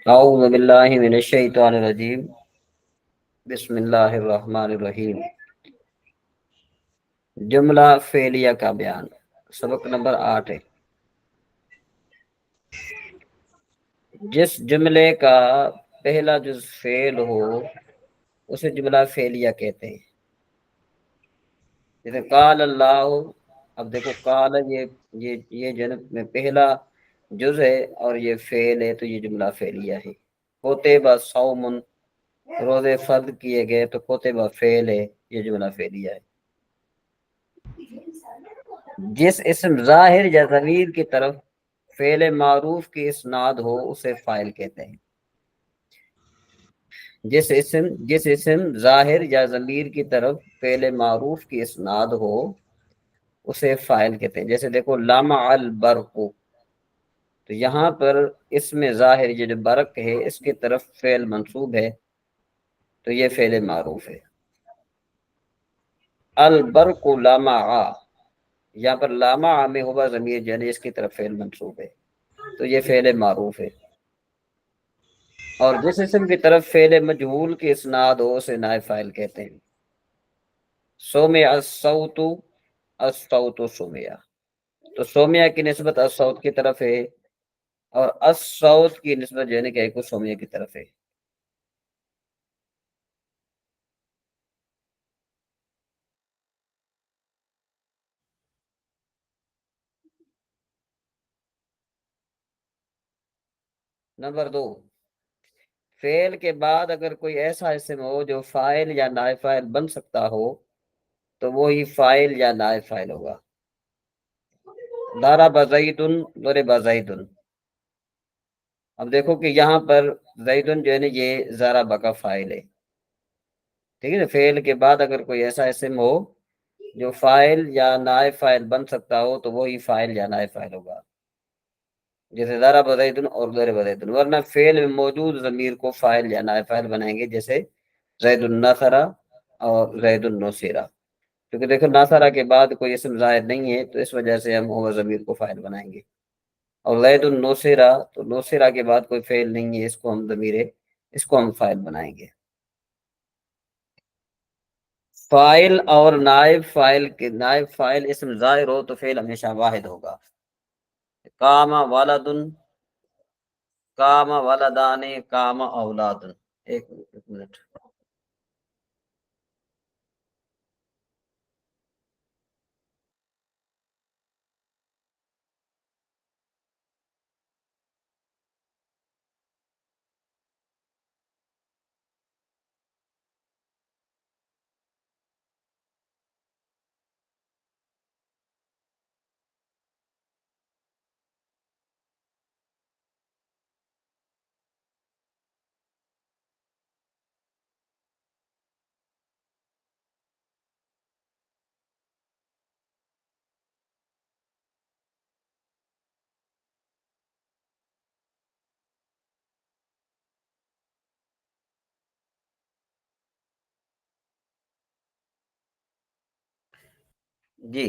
اعوذ باللہ من الشیطان الرجیم بسم اللہ الرحمن الرحیم۔ جملہ فعلیہ کا بیان، سبق نمبر 8 ہے۔ جس جملے کا پہلا جز فعل ہو اسے جملہ فعلیہ کہتے ہیں۔ جیسے قال اللہ، اب دیکھو قال یہ جنب میں پہلا جز ہے اور یہ فعل ہے، تو یہ جملہ فعلیہ ہے۔ کتب صوم، روزے فرض کیے گئے، تو کتب فعل ہے، یہ جملہ فعلیہ ہے۔ جس اسم ظاہر یا ضمیر کی طرف فعل معروف کی اسناد ہو اسے فاعل کہتے ہیں۔ جس اسم ظاہر یا ضمیر کی طرف فعل معروف کی اسناد ہو اسے فاعل کہتے ہیں۔ جیسے دیکھو لمع البرق، تو یہاں پر اسم ظاہر یہ جو برق ہے اس کی طرف فعل منصوب ہے، تو یہ فعل معروف ہے۔ البرق لمع، یہاں پر لمع میں ہوا ضمیر یعنی اس کی طرف فعل منصوب ہے، تو یہ فعل معروف ہے۔ اور جس اسم کی طرف فعل مجہول کی اسناد ہو اسے نائب فاعل کہتے ہیں۔ سمع الصوت، الصوت سمع، تو سمع کی نسبت الصوت کی طرف ہے اور الصوت کی نسبت یعنی کہ کو سمع کی طرف ہے۔ نمبر 2، فعل کے بعد اگر کوئی ایسا اسم ہو جو فاعل یا نائب فاعل بن سکتا ہو تو وہی فاعل یا نائب فاعل ہوگا۔ ضرب زید، ضرب زید، اب دیکھو کہ یہاں پر زید جو ہے نا یہ ضرب کا فاعل ہے، ٹھیک ہے نا۔ فعل کے بعد اگر کوئی ایسا اسم ہو جو فاعل یا نائب فاعل بن سکتا ہو تو وہی فاعل یا نائب فاعل ہوگا، جیسے ضرب زید اور ضرب زید۔ ورنہ فعل میں موجود ضمیر کو فاعل یا نائب فاعل بنائیں گے، جیسے زید النصر اور زید النصیرہ، کیونکہ دیکھو ناصرہ کے بعد کوئی اسم ظاہر نہیں ہے تو اس وجہ سے ہم ہو ضمیر کو فاعل بنائیں گے۔ اور زید النصیرہ، تو نصیرہ کے بعد کوئی فعل نہیں ہے، اس کو ہم ضمیر اس کو ہم فاعل بنائیں گے۔ فاعل اور نائب فاعل اسم ظاہر ہو تو فعل ہمیشہ واحد ہوگا۔ قام والد، قام ولدان، قام اولاد۔ ایک منٹ، جی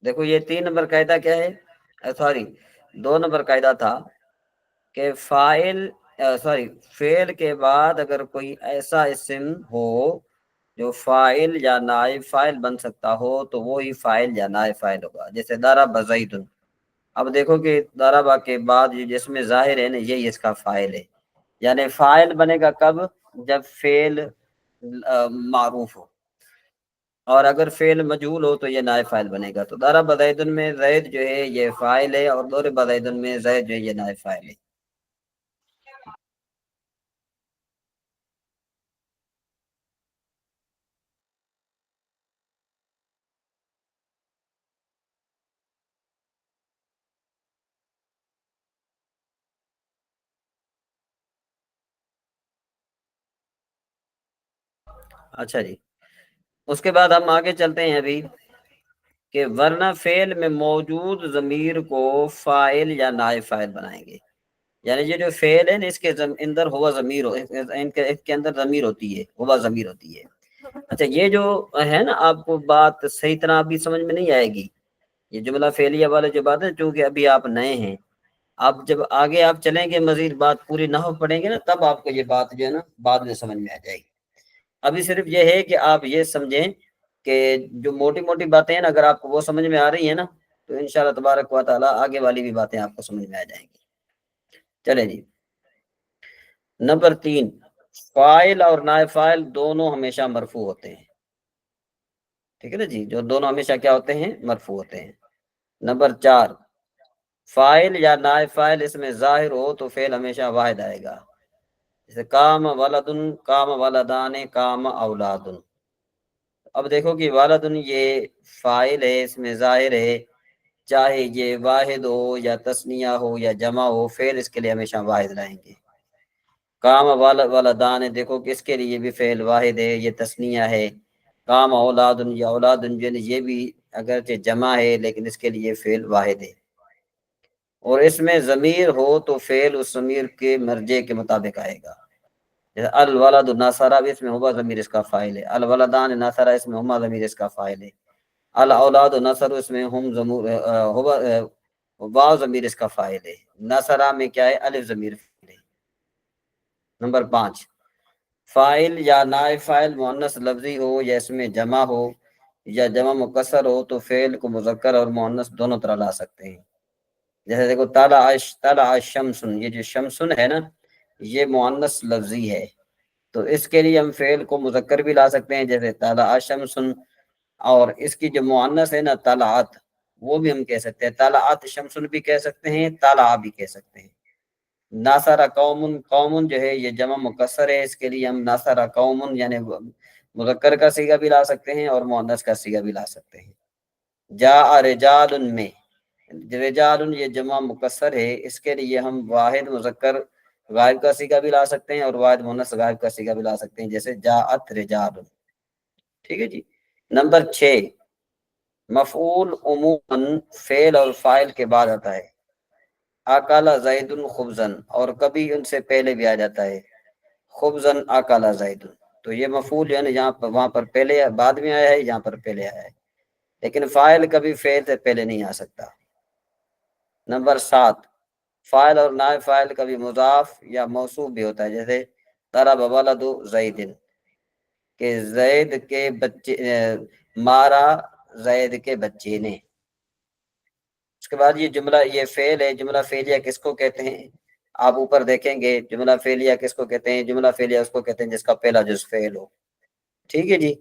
دیکھو یہ 3 نمبر قاعدہ کیا ہے، سوری 2 نمبر قاعدہ تھا کہ فعل کے بعد اگر کوئی ایسا اسم ہو جو فاعل یا نائب فاعل بن سکتا ہو تو وہی فاعل یا نائب فاعل ہوگا، جیسے ضرب زید۔ اب دیکھو کہ ضرب کے بعد یہ جس میں ظاہر ہے نا یہی اس کا فاعل ہے، یعنی فاعل بنے گا کب؟ جب فعل معروف ہو، اور اگر فعل مجہول ہو تو یہ نائب فاعل بنے گا۔ تو ضرب زید میں زید جو ہے یہ فاعل ہے اور ضرب زید میں زید جو ہے یہ نائب فاعل ہے۔ اچھا جی، اس کے بعد ہم آگے چلتے ہیں ابھی کہ ورنہ فعل میں موجود ضمیر کو فاعل یا نائب فاعل بنائیں گے، یعنی یہ جو فعل ہے نا اس کے اندر ہوا ضمیر اس کے اندر ضمیر ہوتی ہے، ہوا ضمیر ہوتی ہے۔ اچھا یہ جو ہے نا آپ کو بات صحیح طرح ابھی سمجھ میں نہیں آئے گی، یہ جملہ فعلیہ والے جو بات ہے، چونکہ ابھی آپ نئے ہیں، آپ جب آگے آپ چلیں گے، مزید بات پوری نحو پڑھیں گے نا، تب آپ کو یہ بات جو ہے نا بعد میں سمجھ میں آ جائے گی۔ ابھی صرف یہ ہے کہ آپ یہ سمجھیں کہ جو موٹی موٹی باتیں ہیں نا، اگر آپ کو وہ سمجھ میں آ رہی ہیں نا، تو انشاءاللہ تبارک و تعالیٰ آگے والی بھی باتیں آپ کو سمجھ میں آ جائیں گی۔ چلیں جی، نمبر 3، فاعل اور نائب فاعل دونوں ہمیشہ مرفوع ہوتے ہیں، ٹھیک ہے نا جی، جو دونوں ہمیشہ کیا ہوتے ہیں؟ مرفوع ہوتے ہیں۔ نمبر 4، فاعل یا نائب فاعل اس میں ظاہر ہو تو فعل ہمیشہ واحد آئے گا، جیسے کام ولدن، کام ولدان، کام اولادن۔ اب دیکھو کہ والدن یہ فاعل ہے، اس میں ظاہر ہے، چاہے یہ واحد ہو یا تثنیہ ہو یا جمع ہو، فعل اس کے لیے ہمیشہ واحد رہیں گے۔ کام والدان، دیکھو کہ اس کے لیے بھی فعل واحد ہے، یہ تثنیہ ہے۔ کام اولادن یا اولادن، یہ بھی اگرچہ جمع ہے لیکن اس کے لیے فعل واحد ہے۔ اور اس میں ضمیر ہو تو فعل اس ضمیر کے مرجع کے مطابق آئے گا، جیسے الولد ناصرہ، اس میں ہوا ضمیر اس کا فاعل ہے، الولدان ناصرہ اس میں ہما ضمیر اس کا فاعل ہے، الاولاد نصر اس میں ہم واو ضمیر اس کا فاعل ہے، نصرہ میں کیا ہے؟ الف ضمیر فاعل ہے۔ نمبر 5، فاعل یا نائب فاعل مؤنث لفظی ہو یا اس میں جمع ہو یا جمع مکسر ہو تو فعل کو مذکر اور مؤنث دونوں طرح لا سکتے ہیں۔ جیسے دیکھو طلع شمسن، یہ جو شمسن ہے نا، یہ مؤنث لفظی ہے، تو اس کے لیے ہم فعل کو مذکر بھی لا سکتے ہیں، جیسے طلع شمسن، اور اس کی جو مؤنث ہے نا طلعت، وہ بھی ہم کہہ سکتے ہیں، طلعت شمسن بھی کہہ سکتے ہیں، طلع بھی کہہ سکتے ہیں۔ ناصر قومن، قومن جو ہے یہ جمع مکسر ہے، اس کے لیے ہم ناصر قومن یعنی مذکر کا صیغہ بھی لا سکتے ہیں اور مؤنث کا صیغہ بھی لا سکتے ہیں۔ جاء رجال میں، رجال یہ جمع مکسر ہے، اس کے لیے ہم واحد مذکر غائب کا صیغہ بھی لا سکتے ہیں اور واحد مؤنث غائب کا صیغہ بھی لا سکتے ہیں، جیسے جاءت رجال، ٹھیک ہے جی۔ نمبر 6، مفعول عموماً فعل اور فاعل کے بعد آتا ہے، اکل زید خبزن، اور کبھی ان سے پہلے بھی آ جاتا ہے، خبزن اکل زید، تو یہ مفعول یعنی یہاں پر وہاں پر پہلے بعد میں آیا ہے، یہاں پر پہلے آیا ہے، لیکن فاعل کبھی فعل سے پہلے نہیں آ سکتا۔ نمبر 7، فاعل اور نائب فاعل کبھی مضاف یا موصوف بھی ہوتا ہے، جیسے ضرب ولد زید، کہ زید کے بچے مارا زید کے بچے نے۔ اس کے بعد یہ جملہ، یہ فعل ہے، جملہ فعلیہ کس کو کہتے ہیں؟ آپ اوپر دیکھیں گے، جملہ فعلیہ کس کو کہتے ہیں؟ جملہ فعلیہ اس کو کہتے ہیں جس کا پہلا جز فعل ہو، ٹھیک ہے جی۔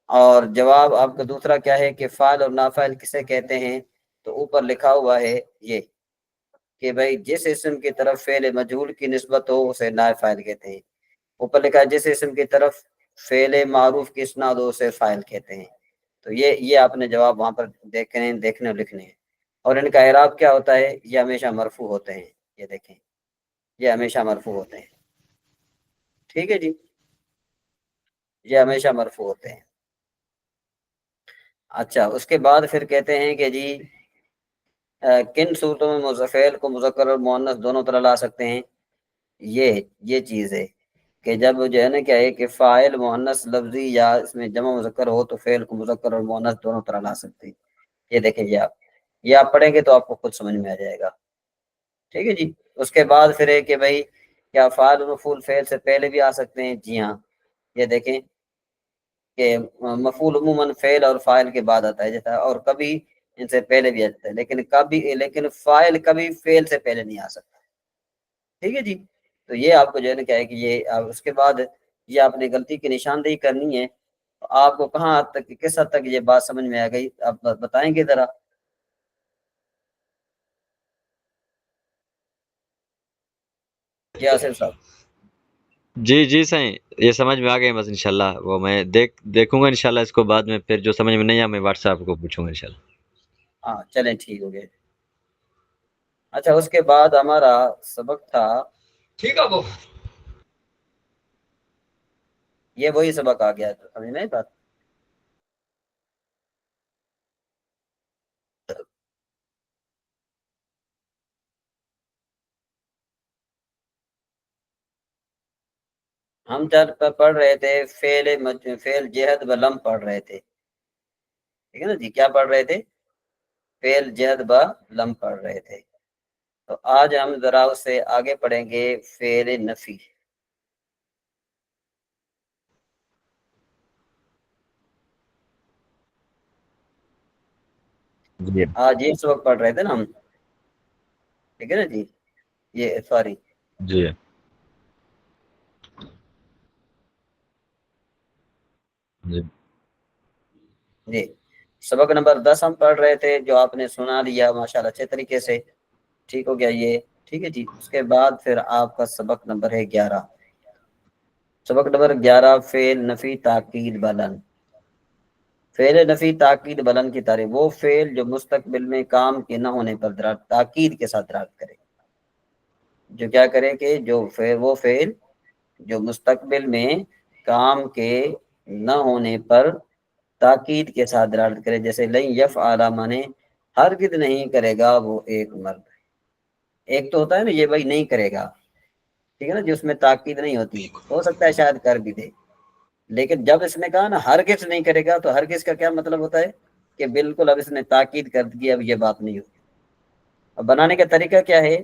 اور جواب آپ کا دوسرا کیا ہے کہ فاعل اور نافعل کسے کہتے ہیں؟ تو اوپر لکھا ہوا ہے یہ کہ بھائی جس اسم کی طرف فعل مجہول کی نسبت ہو اسے نائب فاعل کہتے ہیں، اوپر لکھا ہے جس اسم کی طرف فعل معروف کی اسناد ہو اسے فاعل کہتے ہیں۔ تو یہ آپ نے جواب وہاں پر دیکھنے اور لکھنے ہیں۔ اور ان کا اعراب کیا ہوتا ہے؟ یہ ہمیشہ مرفوع ہوتے ہیں، یہ دیکھیں، یہ ہمیشہ مرفوع ہوتے ہیں، ٹھیک ہے جی، یہ ہمیشہ مرفوع ہوتے ہیں۔ اچھا، اس کے بعد پھر کہتے ہیں کہ جی کن صورتوں میں فعل کو مذکر اور مؤنث دونوں طرح لا سکتے ہیں؟ یہ چیز ہے کہ جب جو ہے نا کیا ہے کہ فاعل مؤنث لفظی یا اس میں جمع مذکر ہو تو فعل کو مذکر اور مؤنث دونوں طرح لا سکتے ہیں۔ یہ دیکھیں، یہ آپ پڑھیں گے تو آپ کو خود سمجھ میں آ جائے گا، ٹھیک ہے جی۔ اس کے بعد پھر ہے کہ بھائی کیا فاعل و مفعول فعل سے پہلے بھی آ سکتے ہیں؟ جی ہاں، یہ دیکھیں کہ مفعول عموماً فعل اور فاعل کے بعد آتا ہے، جیسا اور کبھی ان سے پہلے بھی آتا ہے، لیکن فاعل کبھی فعل سے پہلے نہیں آ سکتا، ٹھیک ہے جی۔ تو یہ آپ کو جو ہے نا کیا ہے کہ یہ اس کے بعد یہ آپ نے غلطی کی نشاندہی کرنی ہے۔ آپ کو کہاں حد تک، کس حد تک یہ بات سمجھ میں آ گئی، آپ بتائیں گے ذرا؟ یاسر صاحب؟ جی جی صحیح، یہ سمجھ میں آ گئی بس انشاءاللہ، وہ میں دیکھوں گا انشاءاللہ اس کو، بعد میں پھر جو سمجھ میں نہیں آیا میں واٹس ایپ کو پوچھوں گا انشاءاللہ۔ ہاں چلیں، ٹھیک ہو گئے۔ اچھا، اس کے بعد ہمارا سبق تھا، ٹھیک ہے وہ یہ وہی سبق آ گیا، تو سمجھ میں بات؟ ہم پڑھ رہے تھے فعل جہد و لم پڑھ رہے تھے، ٹھیک ہے نا جی، کیا پڑھ رہے تھے؟ فعل جہد با لم پڑھ رہے تھے، تو آج ہم ذرا اس سے آگے پڑھیں گے فعل نفی۔ جی آج یہ اس وقت پڑھ رہے تھے نا ہم، ٹھیک ہے نا جی، یہ سوری جی جی جی، سبق نمبر 10 ہم پڑھ رہے تھے، جو آپ نے سنا لیا ماشاءاللہ اچھے طریقے سے، ٹھیک ہو گیا یہ، ٹھیک ہے جی۔ اس کے بعد پھر آپ کا سبق نمبر ہے 11، سبق نمبر 11 فعل نفی تاکید بلن۔ فعل نفی تاکید بلن کی تعریف، وہ فعل جو مستقبل میں کام کے نہ ہونے پر تاکید کے ساتھ دلالت کرے، جو کیا کرے کہ وہ فعل جو مستقبل میں کام کے نہ ہونے پر تاکید کے ساتھ دلالت کرے، جیسے لن یفعل مانے ہرگز نہیں کرے گا وہ ایک مرد۔ ایک تو ہوتا ہے نا یہ بھائی نہیں کرے گا، ٹھیک ہے نا، جو اس میں تاکید نہیں ہوتی، ہو سکتا ہے شاید کر بھی دے، لیکن جب اس نے کہا نا ہرگز نہیں کرے گا، تو ہرگز کا کیا مطلب ہوتا ہے کہ بالکل اب اس نے تاکید کر دی، اب یہ بات نہیں ہوگی۔ اب بنانے کا طریقہ کیا ہے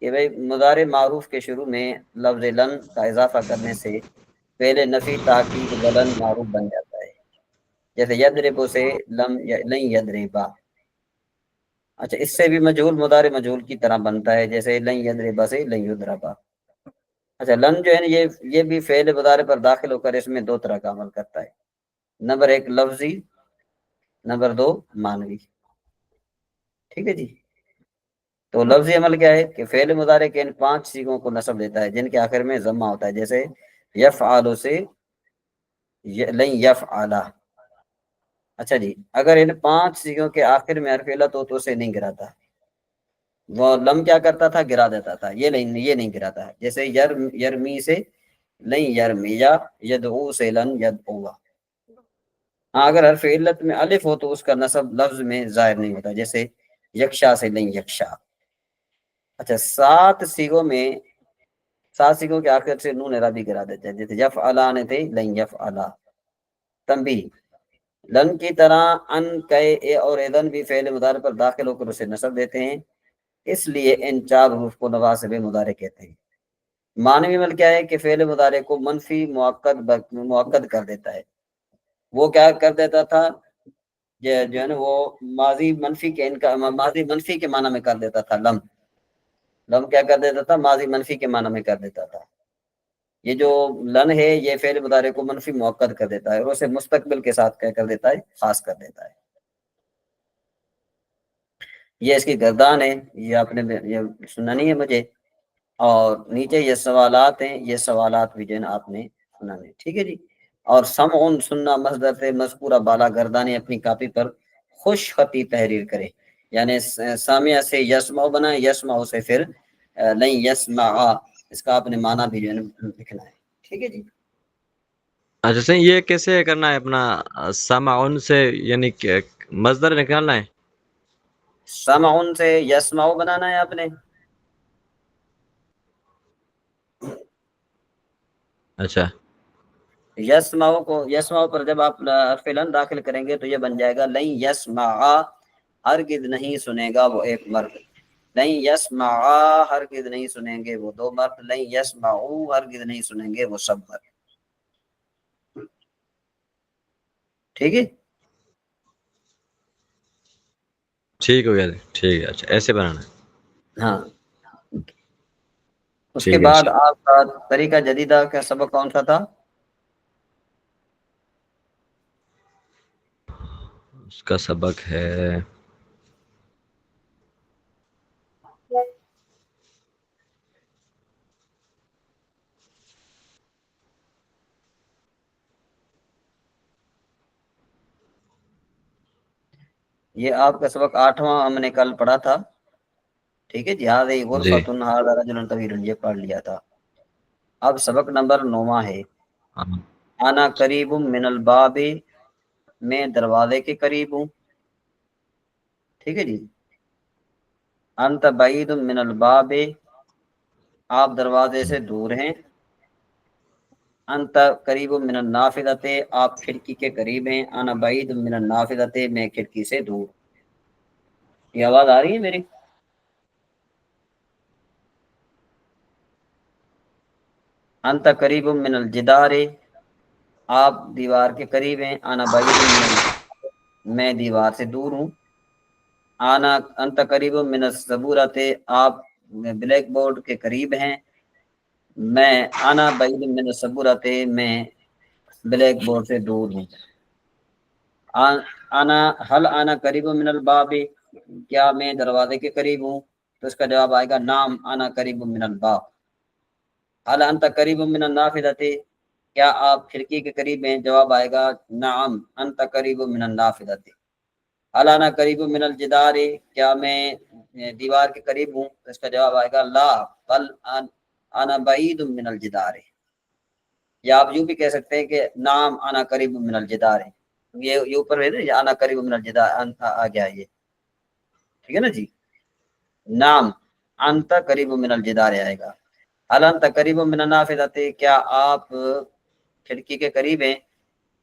کہ بھائی مضارع معروف کے شروع میں لفظ لن کا اضافہ کرنے سے فعل نفی تاکید بلن معروف بن جاتا ہے، جیسے یضرب سے لن یضربا۔ اچھا، اس سے بھی مجہول مضارع مجہول کی طرح بنتا ہے، جیسے لن یضربا سے لن یضربا۔ اچھا، لن جو ہے نا یہ بھی فعل مضارع پر داخل ہو کر اس میں دو طرح کا عمل کرتا ہے، نمبر 1 لفظی، نمبر 2 معنوی، ٹھیک ہے جی۔ تو لفظی عمل کیا ہے کہ فعل مضارع کے ان 5 صیغوں کو نصب دیتا ہے جن کے آخر میں ضمہ ہوتا ہے، جیسے یفعل سے لن یفعل۔ اچھا جی، اگر ان 5 صیغوں کے آخر میں حرف علت ہو تو اسے نہیں گراتا، وہ لم کیا کرتا تھا گرا دیتا تھا، یہ نہیں گراتا ہے، جیسے یرمی سے لن یرمی، یا یدعو سے لن یدعو۔ ہاں، اگر حرف علت میں الف ہو تو اس کا نصب لفظ میں ظاہر نہیں ہوتا، جیسے یکشا سے لن یکشا۔ اچھا، 7 صیغوں کے آخر سے نون اعرابی گرا دیتے ہیں، جیسے یفعلان تھے لن یفعلا۔ تنبیہ، لن کی طرح ان، کئے، اے اور اذن بھی فعل مضارع پر داخل ہو کر اسے نصب دیتے ہیں، اس لیے ان 4 حروف کو نواصب مضارع کہتے ہیں۔ معنوی عمل کیا ہے کہ فعل مضارع کو منفی مؤکد کر دیتا ہے، وہ کیا کر دیتا تھا جو ہے نا، وہ ماضی منفی کے معنی میں کر دیتا تھا، لم کیا کر دیتا تھا، ماضی منفی کے معنی میں کر دیتا تھا۔ یہ جو لن ہے یہ فعل مضارع کو منفی مؤکد کر دیتا ہے اور اسے مستقبل کے ساتھ کیا کر دیتا ہے، خاص کر دیتا ہے۔ یہ اس کی گردان ہے، یہ آپ نے یہ سننا نہیں ہے مجھے، اور نیچے یہ سوالات ہیں، یہ سوالات بھی جو ہے نا آپ نے سنانے، ٹھیک ہے جی۔ اور سمعن سننا مصدر سے مذکورہ بالا گردانے اپنی کاپی پر خوش خطی تحریر کرے، یعنی سامعہ سے یسمع بنا، یسمع سے پھر نہیں یسمع، اس کا آپ نے معنی بھی جو ہے نا لکھنا ہے، ٹھیک ہے جی۔ اچھا سر، یہ کیسے کرنا ہے اپنا سامعون سے، یعنی کہ مصدر نکالنا ہے؟ سمعن سے یسمع بنانا ہے آپ نے، اچھا یسمع پر جب آپ حرف لن داخل کریں گے تو یہ بن جائے گا لن یسمع، ہرگز نہیں سنے گا وہ ایک مرد، لن یسمع ہرگز نہیں سنیں گے وہ 2 مرد، لن یسمعوا ہرگز نہیں سنیں گے وہ سب مرد، ٹھیک ہے۔ ٹھیک ہو گیا، ٹھیک ہے، اچھا ایسے بنانا ہے، ہاں، اس کے ٹھیک ہے بعد انشاءاللہ۔ آپ کا طریقہ جدیدہ کا سبق کون سا تھا؟ اس کا سبق ہے یہ آپ کا سبق 8واں ہم نے کل پڑھا تھا، ٹھیک ہے جی، ہذہ جی غرفۃ ھذا رجل طویل، یہ پڑھ لیا تھا۔ اب سبق نمبر 9 ہے، ہاں، انا قریب من الباب، میں دروازے کے قریب ہوں، ٹھیک ہے جی۔ انت بعید من الباب، آپ دروازے سے دور ہیں۔ انت قریب من النافذۃ، آپ کھڑکی کے قریب ہیں۔ انا بعید من النافذۃ، میں کھڑکی سے دور۔ یہ آواز آ رہی ہے میری؟ انت قریب من الجدار، آپ دیوار کے قریب ہیں، انا بعید من میں دیوار سے دور ہوں، آنا انت قریب من السبورۃ، آپ بلیک بورڈ کے قریب ہیں، میں آنا بعید من السبورۃ، میں بلیک بورڈ سے دور ہوں، آنا حل آنا قریب من الباب، کیا میں دروازے کے قریب ہوں؟ تو اس کا جواب آئے گا نام آنا قریب من الباب۔ حل انت قریب من النافذۃ، کیا آپ کھڑکی کے قریب ہیں؟ جواب آئے گا نعم انت قریب من النافذۃ۔ حل انا قریب من الجدار، کیا میں دیوار کے قریب ہوں؟ تو اس کا جواب آئے گا لا بل انا بعید من الجدار۔ یا آپ یوں بھی کہہ سکتے ہیں کہ نام انا قریب من الجدار، یہ اوپر ہے نا، یہ انا قریب من الجدار آ گیا یہ، ٹھیک ہے نا جی۔ نام انت قریب من الجدار آئے گا۔ حل انت قریب من النافذۃ، کیا آپ کھڑکی کے قریب ہیں؟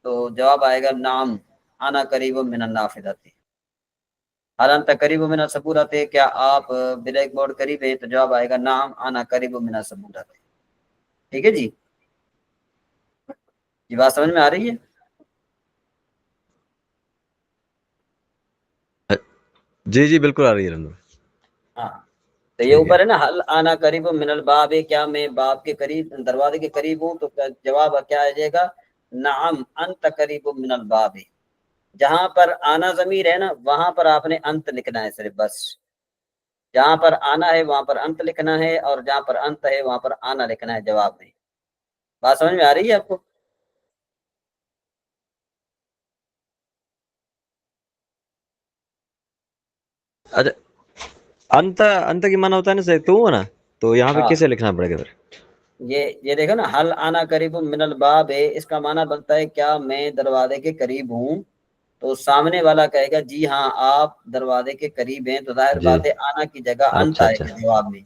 تو جواب آئے گا نام انا قریب من النافذۃ۔ حل انت قریب من السبورۃ، کیا آپ بلیک بورڈ قریب ہیں؟ تو جواب آئے گا نام انا قریب من السبورۃ۔ ٹھیک ہے جی، یہ بات سمجھ میں آ رہی ہے؟ جی جی بالکل آ رہی ہے رنگو۔ ہاں، تو یہ ٹھیک ہے اوپر ہے نا حل آنا قریب من الباب، کیا میں باب کے قریب دروازے کے قریب ہوں؟ تو جواب کیا آ جائے گا نعم انت قریب من الباب۔ جہاں پر آنا ضمیر ہے نا، وہاں پر آپ نے انت لکھنا ہے صرف، بس جہاں پر آنا ہے وہاں پر انت لکھنا ہے، اور جہاں پر انت ہے وہاں پر آنا لکھنا ہے جواب میں۔ بات سمجھ میں آ رہی ہے آپ کو؟ اچھا، انت کی معنی ہوتا ہے نا صحیح تو نا، تو یہاں پہ ہاں، کیسے لکھنا پڑے گا پھر؟ یہ دیکھو نا، حل آنا قریب من الباب ہے، اس کا معنی بنتا ہے کیا میں دروازے کے قریب ہوں؟ تو سامنے والا کہے گا جی ہاں آپ دروازے کے قریب ہیں، تو ظاہر جی، بات ہے آنا کی جگہ انت اچھا آئے اچھا، گا جواب میں۔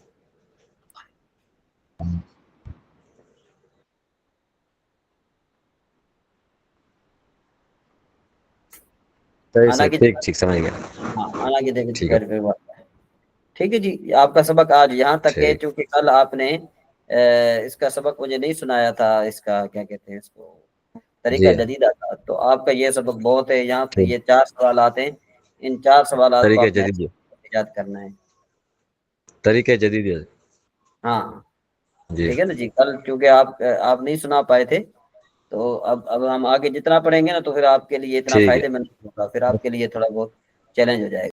صحیح آنا صحیح، کی ٹھیک جگہ، ٹھیک سمجھ گیا۔ ہاں آنا کی جگہ ٹھیک ہے، پھر ٹھیک ہے جی۔ آپ کا سبق آج یہاں تک ہے، ٹھیک، چونکہ کل آپ نے اس کا سبق مجھے نہیں سنایا تھا، اس کا کیا کہتے ہیں اس کو، طریقہ جی جدیدہ تھا، تو آپ کا یہ سبق بہت ہے، یہاں پہ ٹھیک، یہ 4 سوالات ہیں، ان 4 سوالات کو طریقہ آپ نے جدید، یاد کرنا ہے۔ طریقہ جدید ہے۔ ہاں جی ٹھیک ہے نا جی، کل چونکہ آپ نہیں سنا پائے تھے، تو اب ہم آگے جتنا پڑھیں گے نا تو پھر آپ کے لیے اتنا ٹھیک ہے۔ فائدے مند ہوگا، پھر آپ کے لیے تھوڑا بہت چیلنج ہو جائے گا۔